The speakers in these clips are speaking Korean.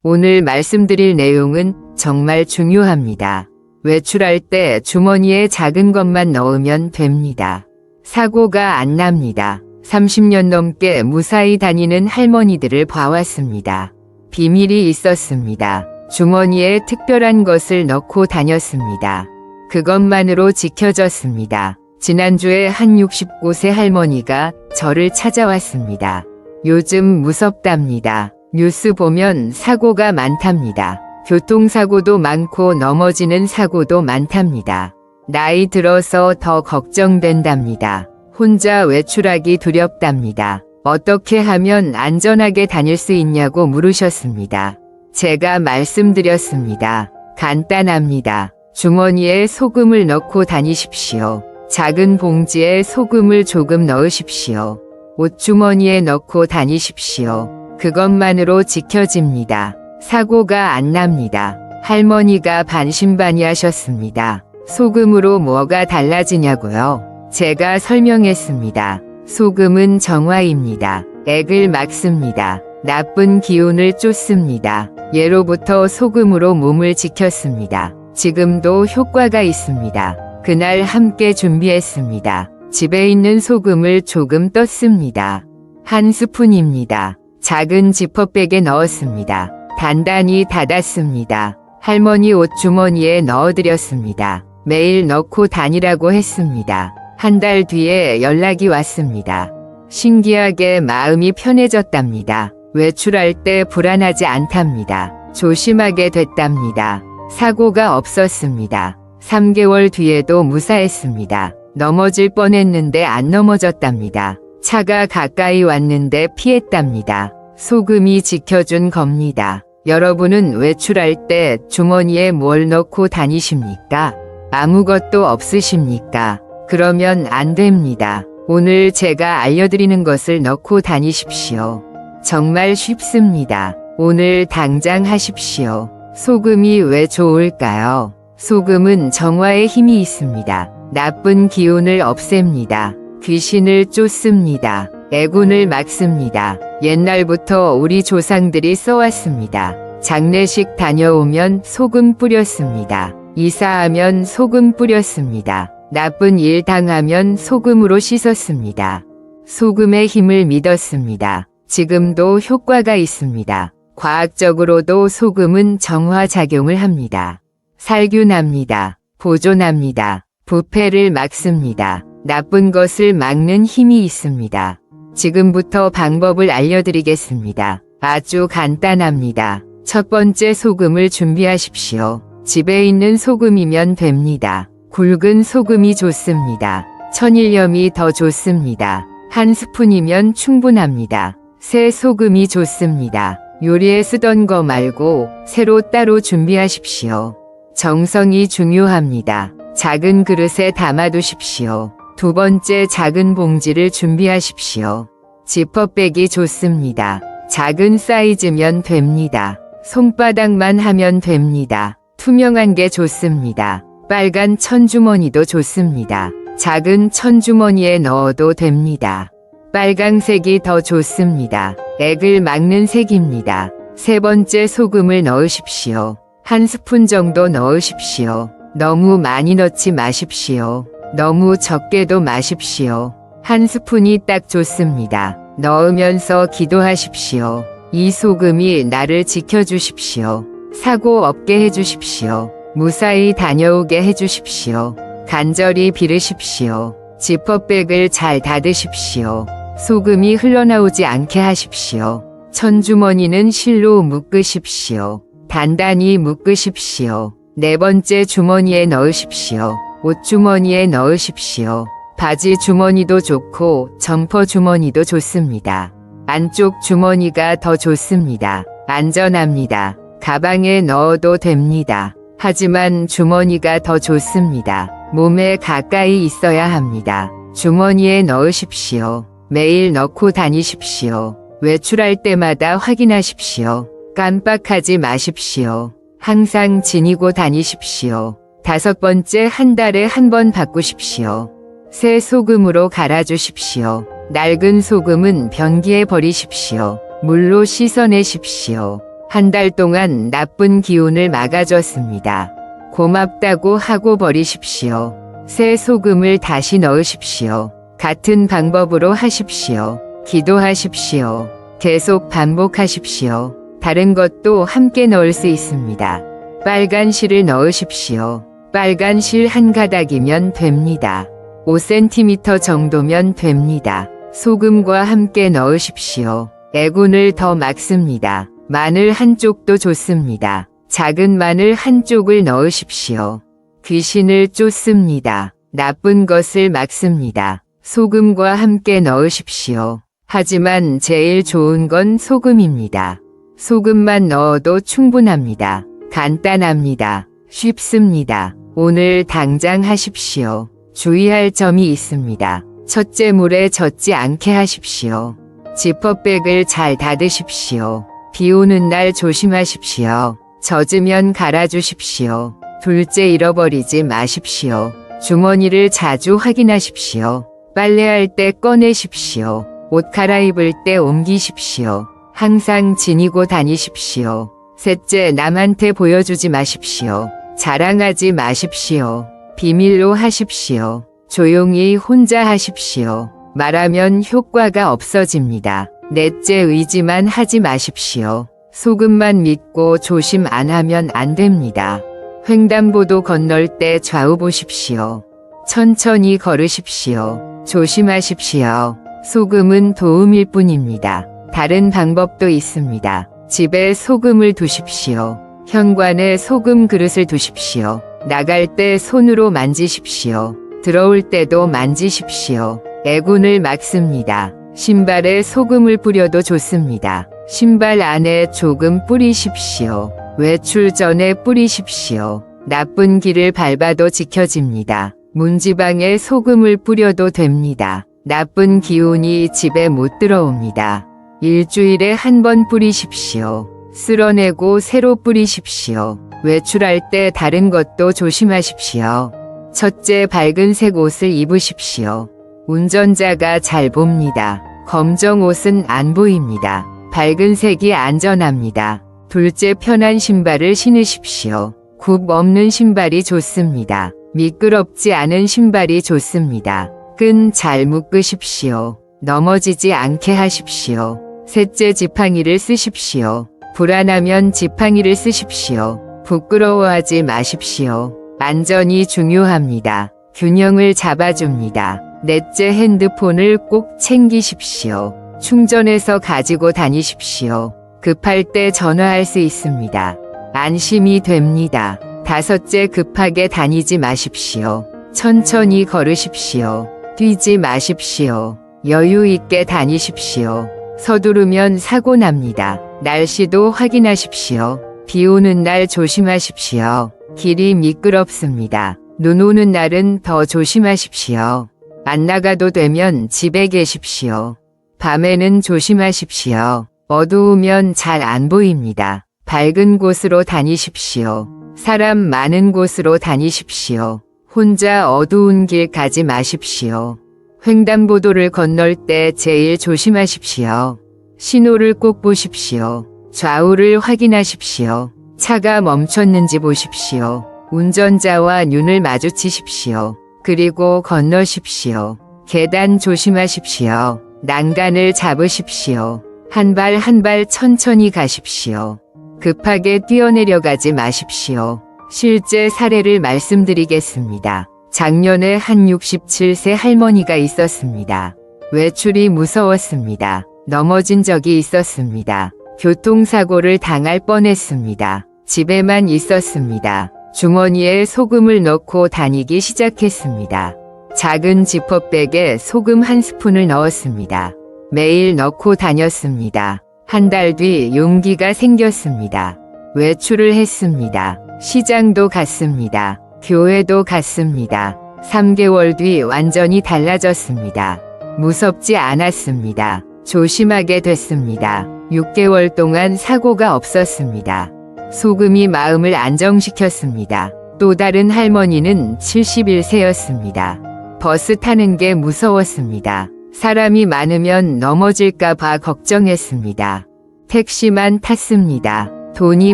오늘 말씀드릴 내용은 정말 중요합니다. 외출할 때 주머니에 작은 것만 넣으면 됩니다. 사고가 안 납니다. 30년 넘게 무사히 다니는 할머니들을 봐왔습니다. 비밀이 있었습니다. 주머니에 특별한 것을 넣고 다녔습니다. 그것만으로 지켜졌습니다. 지난주에 한 60곳의 할머니가 저를 찾아왔습니다. 요즘 무섭답니다. 뉴스 보면 사고가 많답니다. 교통사고도 많고 넘어지는 사고도 많답니다. 나이 들어서 더 걱정된답니다. 혼자 외출하기 두렵답니다. 어떻게 하면 안전하게 다닐 수 있냐고 물으셨습니다. 제가 말씀드렸습니다. 간단합니다. 주머니에 소금을 넣고 다니십시오. 작은 봉지에 소금을 조금 넣으십시오. 옷주머니에 넣고 다니십시오. 그것만으로 지켜집니다. 사고가 안 납니다. 할머니가 반신반의하셨습니다. 소금으로 뭐가 달라지냐고요? 제가 설명했습니다. 소금은 정화입니다. 액을 막습니다. 나쁜 기운을 쫓습니다. 예로부터 소금으로 몸을 지켰습니다. 지금도 효과가 있습니다. 그날 함께 준비했습니다. 집에 있는 소금을 조금 떴습니다. 한 스푼입니다. 작은 지퍼백에 넣었습니다. 단단히 닫았습니다. 할머니 옷주머니에 넣어드렸습니다. 매일 넣고 다니라고 했습니다. 한 달 뒤에 연락이 왔습니다. 신기하게 마음이 편해졌답니다. 외출할 때 불안하지 않답니다. 조심하게 됐답니다. 사고가 없었습니다. 3개월 뒤에도 무사했습니다. 넘어질 뻔했는데 안 넘어졌답니다. 차가 가까이 왔는데 피했답니다. 소금이 지켜준 겁니다. 여러분은 외출할 때 주머니에 뭘 넣고 다니십니까? 아무것도 없으십니까? 그러면 안 됩니다. 오늘 제가 알려드리는 것을 넣고 다니십시오. 정말 쉽습니다. 오늘 당장 하십시오. 소금이 왜 좋을까요? 소금은 정화의 힘이 있습니다. 나쁜 기운을 없앱니다. 귀신을 쫓습니다. 애군을 막습니다. 옛날부터 우리 조상들이 써왔습니다. 장례식 다녀오면 소금 뿌렸습니다. 이사하면 소금 뿌렸습니다. 나쁜 일 당하면 소금으로 씻었습니다. 소금의 힘을 믿었습니다. 지금도 효과가 있습니다. 과학적으로도 소금은 정화작용을 합니다. 살균합니다. 보존합니다. 부패를 막습니다. 나쁜 것을 막는 힘이 있습니다. 지금부터 방법을 알려드리겠습니다. 아주 간단합니다. 첫 번째 소금을 준비하십시오. 집에 있는 소금이면 됩니다. 굵은 소금이 좋습니다. 천일염이 더 좋습니다. 한 스푼이면 충분합니다. 새 소금이 좋습니다. 요리에 쓰던 거 말고 새로 따로 준비하십시오. 정성이 중요합니다. 작은 그릇에 담아두십시오. 두 번째 작은 봉지를 준비하십시오. 지퍼백이 좋습니다. 작은 사이즈면 됩니다. 손바닥만 하면 됩니다. 투명한 게 좋습니다. 빨간 천주머니도 좋습니다. 작은 천주머니에 넣어도 됩니다. 빨강색이 더 좋습니다. 액을 막는 색입니다. 세 번째 소금을 넣으십시오. 한 스푼 정도 넣으십시오. 너무 많이 넣지 마십시오. 너무 적게도 마십시오. 한 스푼이 딱 좋습니다. 넣으면서 기도하십시오. 이 소금이 나를 지켜주십시오. 사고 없게 해주십시오. 무사히 다녀오게 해주십시오. 간절히 빌으십시오. 지퍼백을 잘 닫으십시오. 소금이 흘러나오지 않게 하십시오. 천주머니는 실로 묶으십시오. 단단히 묶으십시오. 네 번째 주머니에 넣으십시오. 옷주머니에 넣으십시오. 바지 주머니도 좋고 점퍼 주머니도 좋습니다. 안쪽 주머니가 더 좋습니다. 안전합니다. 가방에 넣어도 됩니다. 하지만 주머니가 더 좋습니다. 몸에 가까이 있어야 합니다. 주머니에 넣으십시오. 매일 넣고 다니십시오. 외출할 때마다 확인하십시오. 깜빡하지 마십시오. 항상 지니고 다니십시오. 5번째, 한 달에 한 번 바꾸십시오. 새 소금으로 갈아주십시오. 낡은 소금은 변기에 버리십시오. 물로 씻어내십시오. 한 달 동안 나쁜 기운을 막아줬습니다. 고맙다고 하고 버리십시오. 새 소금을 다시 넣으십시오. 같은 방법으로 하십시오. 기도하십시오. 계속 반복하십시오. 다른 것도 함께 넣을 수 있습니다. 빨간 실을 넣으십시오. 빨간 실 한 가닥이면 됩니다. 5cm 정도면 됩니다. 소금과 함께 넣으십시오. 애군을 더 막습니다. 마늘 한쪽도 좋습니다. 작은 마늘 한쪽을 넣으십시오. 귀신을 쫓습니다. 나쁜 것을 막습니다. 소금과 함께 넣으십시오. 하지만 제일 좋은 건 소금입니다. 소금만 넣어도 충분합니다. 간단합니다. 쉽습니다. 오늘 당장 하십시오. 주의할 점이 있습니다. 첫째, 물에 젖지 않게 하십시오. 지퍼백을 잘 닫으십시오. 비 오는 날 조심하십시오. 젖으면 갈아주십시오. 둘째, 잃어버리지 마십시오. 주머니를 자주 확인하십시오. 빨래할 때 꺼내십시오. 옷 갈아입을 때 옮기십시오. 항상 지니고 다니십시오. 셋째, 남한테 보여주지 마십시오. 자랑하지 마십시오. 비밀로 하십시오. 조용히 혼자 하십시오. 말하면 효과가 없어집니다. 넷째, 의지만 하지 마십시오. 소금만 믿고 조심 안 하면 안 됩니다. 횡단보도 건널 때 좌우 보십시오. 천천히 걸으십시오. 조심하십시오. 소금은 도움일 뿐입니다. 다른 방법도 있습니다. 집에 소금을 두십시오. 현관에 소금 그릇을 두십시오. 나갈 때 손으로 만지십시오. 들어올 때도 만지십시오. 애군을 막습니다. 신발에 소금을 뿌려도 좋습니다. 신발 안에 조금 뿌리십시오. 외출 전에 뿌리십시오. 나쁜 길을 밟아도 지켜집니다. 문지방에 소금을 뿌려도 됩니다. 나쁜 기운이 집에 못 들어옵니다. 일주일에 한 번 뿌리십시오. 쓸어내고 새로 뿌리십시오. 외출할 때 다른 것도 조심하십시오. 첫째, 밝은색 옷을 입으십시오. 운전자가 잘 봅니다. 검정 옷은 안 보입니다. 밝은색이 안전합니다. 둘째, 편한 신발을 신으십시오. 굽 없는 신발이 좋습니다. 미끄럽지 않은 신발이 좋습니다. 끈 잘 묶으십시오. 넘어지지 않게 하십시오. 셋째, 지팡이를 쓰십시오. 불안하면 지팡이를 쓰십시오. 부끄러워하지 마십시오. 안전이 중요합니다. 균형을 잡아줍니다. 넷째, 핸드폰을 꼭 챙기십시오. 충전해서 가지고 다니십시오. 급할 때 전화할 수 있습니다. 안심이 됩니다. 다섯째, 급하게 다니지 마십시오. 천천히 걸으십시오. 뛰지 마십시오. 여유 있게 다니십시오. 서두르면 사고 납니다. 날씨도 확인하십시오. 비 오는 날 조심하십시오. 길이 미끄럽습니다. 눈 오는 날은 더 조심하십시오. 안 나가도 되면 집에 계십시오. 밤에는 조심하십시오. 어두우면 잘 안 보입니다. 밝은 곳으로 다니십시오. 사람 많은 곳으로 다니십시오. 혼자 어두운 길 가지 마십시오. 횡단보도를 건널 때 제일 조심하십시오. 신호를 꼭 보십시오. 좌우를 확인하십시오. 차가 멈췄는지 보십시오. 운전자와 눈을 마주치십시오. 그리고 건너십시오. 계단 조심하십시오. 난간을 잡으십시오. 한 발 한 발 천천히 가십시오. 급하게 뛰어내려가지 마십시오. 실제 사례를 말씀드리겠습니다. 작년에 한 67세 할머니가 있었습니다. 외출이 무서웠습니다. 넘어진 적이 있었습니다. 교통사고를 당할 뻔했습니다. 집에만 있었습니다. 주머니에 소금을 넣고 다니기 시작했습니다. 작은 지퍼백에 소금 한 스푼을 넣었습니다. 매일 넣고 다녔습니다. 한 달 뒤 용기가 생겼습니다. 외출을 했습니다. 시장도 갔습니다. 교회도 갔습니다. 3개월 뒤 완전히 달라졌습니다. 무섭지 않았습니다. 조심하게 됐습니다. 6개월 동안 사고가 없었습니다. 소금이 마음을 안정시켰습니다. 또 다른 할머니는 71세였습니다. 버스 타는 게 무서웠습니다. 사람이 많으면 넘어질까 봐 걱정했습니다. 택시만 탔습니다. 돈이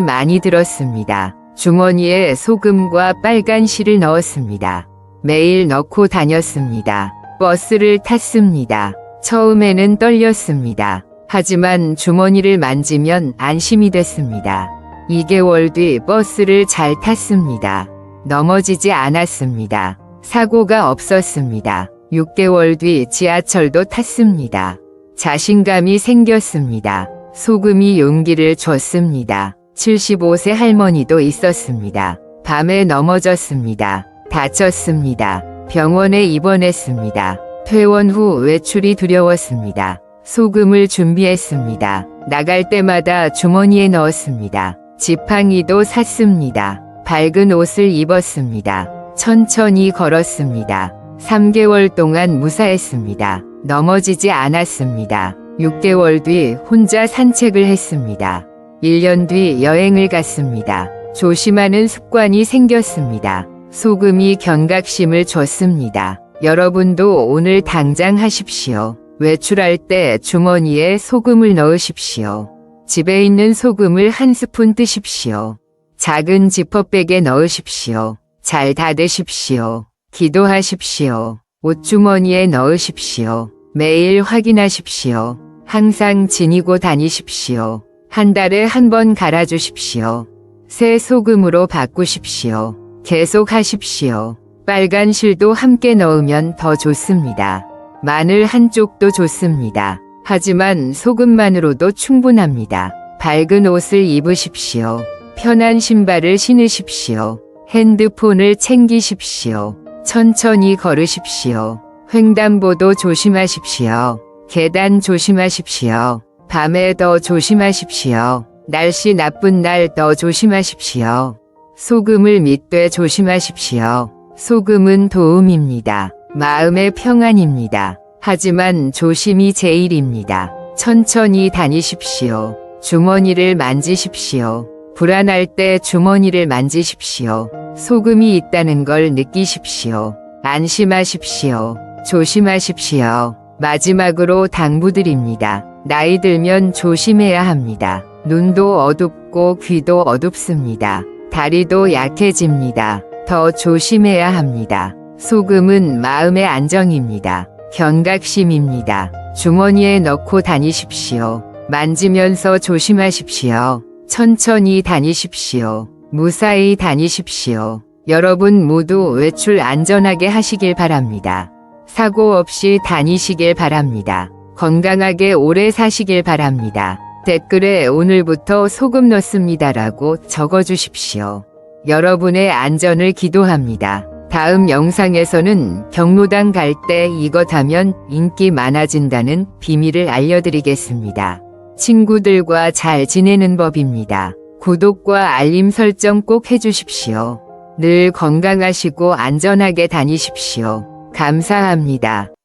많이 들었습니다. 주머니에 소금과 빨간 실을 넣었습니다. 매일 넣고 다녔습니다. 버스를 탔습니다. 처음에는 떨렸습니다. 하지만 주머니를 만지면 안심이 됐습니다. 2개월 뒤 버스를 잘 탔습니다. 넘어지지 않았습니다. 사고가 없었습니다. 6개월 뒤 지하철도 탔습니다. 자신감이 생겼습니다. 소금이 용기를 줬습니다. 75세 할머니도 있었습니다. 밤에 넘어졌습니다. 다쳤습니다. 병원에 입원했습니다. 퇴원 후 외출이 두려웠습니다. 소금을 준비했습니다. 나갈 때마다 주머니에 넣었습니다. 지팡이도 샀습니다. 밝은 옷을 입었습니다. 천천히 걸었습니다. 3개월 동안 무사했습니다. 넘어지지 않았습니다. 6개월 뒤 혼자 산책을 했습니다. 1년 뒤 여행을 갔습니다. 조심하는 습관이 생겼습니다. 소금이 경각심을 줬습니다. 여러분도 오늘 당장 하십시오. 외출할 때 주머니에 소금을 넣으십시오. 집에 있는 소금을 한 스푼 뜨십시오. 작은 지퍼백에 넣으십시오. 잘 닫으십시오. 기도하십시오. 옷주머니에 넣으십시오. 매일 확인하십시오. 항상 지니고 다니십시오. 한 달에 한 번 갈아주십시오. 새 소금으로 바꾸십시오. 계속 하십시오. 빨간 실도 함께 넣으면 더 좋습니다. 마늘 한쪽도 좋습니다. 하지만 소금만으로도 충분합니다. 밝은 옷을 입으십시오. 편한 신발을 신으십시오. 핸드폰을 챙기십시오. 천천히 걸으십시오. 횡단보도 조심하십시오. 계단 조심하십시오. 밤에 더 조심하십시오. 날씨 나쁜 날 더 조심하십시오. 소금을 믿되 조심하십시오. 소금은 도움입니다. 마음의 평안입니다. 하지만 조심이 제일입니다. 천천히 다니십시오. 주머니를 만지십시오. 불안할 때 주머니를 만지십시오. 소금이 있다는 걸 느끼십시오. 안심하십시오. 조심하십시오. 마지막으로 당부드립니다. 나이 들면 조심해야 합니다. 눈도 어둡고 귀도 어둡습니다. 다리도 약해집니다. 더 조심해야 합니다. 소금은 마음의 안정입니다. 경각심입니다. 주머니에 넣고 다니십시오. 만지면서 조심하십시오. 천천히 다니십시오. 무사히 다니십시오. 여러분 모두 외출 안전하게 하시길 바랍니다. 사고 없이 다니시길 바랍니다. 건강하게 오래 사시길 바랍니다. 댓글에 오늘부터 소금 넣습니다라고 적어주십시오. 여러분의 안전을 기도합니다. 다음 영상에서는 경로당 갈 때 이것 하면 인기 많아진다는 비밀을 알려드리겠습니다. 친구들과 잘 지내는 법입니다. 구독과 알림 설정 꼭 해주십시오. 늘 건강하시고 안전하게 다니십시오. 감사합니다.